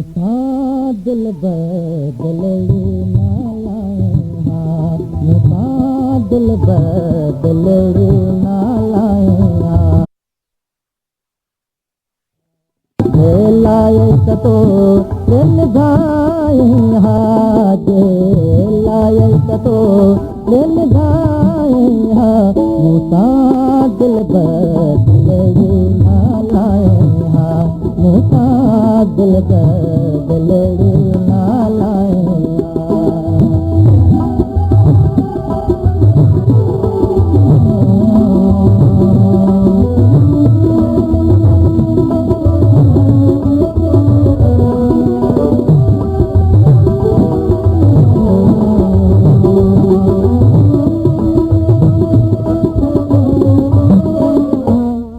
दिल बदले ना लाए मुसा दिल बदले ना लाए लाए तो दिल गाए हाजे लाए तो दिल गाए मुसा दिल बदले ना लाए मुसा दिल बदले ना लाए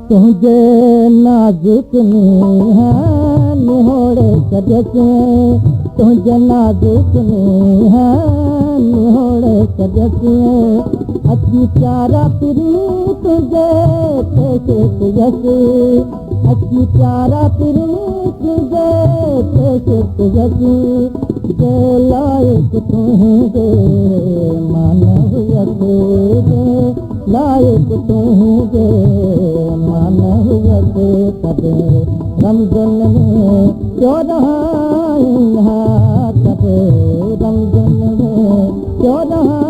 तुझे नाजुक है निहोड़े सजसे तुझे नाजुक है निहोड़े सजसे अच्छी प्यारा पिरी तुझे पैसे तुझसे अच्छी प्यारा पिरी तुझे पैसे तुझसे जे लायक तुझे मानव यते लायक तुझे मानवियत कदे रमज़न में क्यों रहा कदे रमज़न में क्यों रहा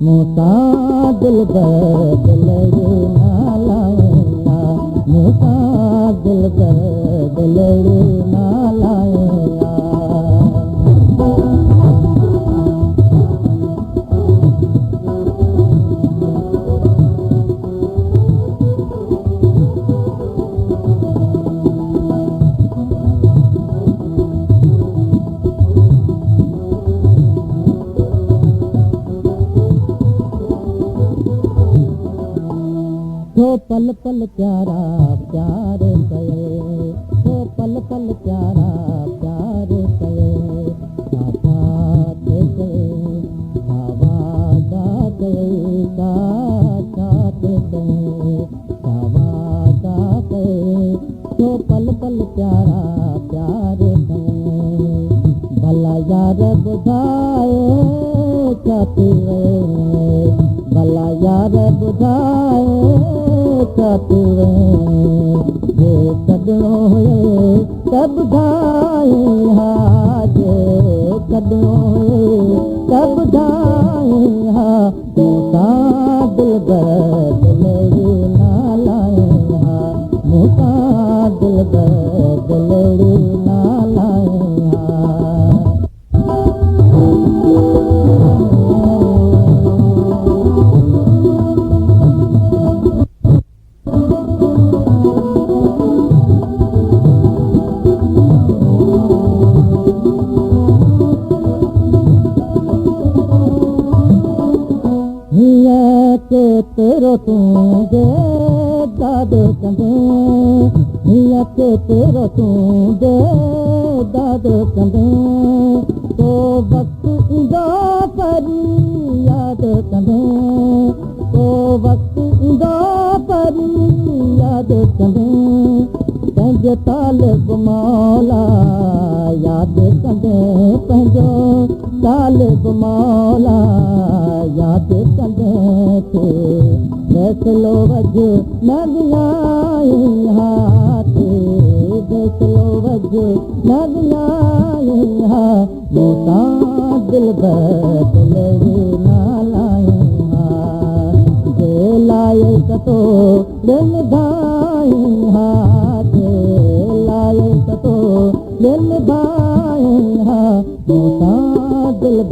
मुसा दिल बदले ना लाए मुसा दिल बदले ना लाए तो पल पल प्यारा प्यार कये तो पल पल प्यारा प्यार कये साथ कये आवाज़ कये साथ कये आवाज़ कये तो पल पल प्यारा प्यार कये भला यार बुधाए चाहते भला यार बुधाए कतरे जे कदनो हुए तब गाए हाजे कदनो हुए तब गाए हा मुसा दिल बदले ना लाए हा मुसा दिल बदले ना लाए तेरो तूंदे दाद कंदे हिया के तेरो तूंदे दाद कंदे तो वक्त इंदा परी याद कंदे तो वक्त इंदा परी याद कंदे पंहिंजो तालिब मौला याद कंदे पंहिंजो तालिब मौला याद कंदे थे फैसलो वज न वियाए हाथ फैसलो वज न वियाए हा मुसा दिल बदले ना लाए हा जे लायक तो दिल गाए हाथ लायक तो दिल गाए हा मुसा दिल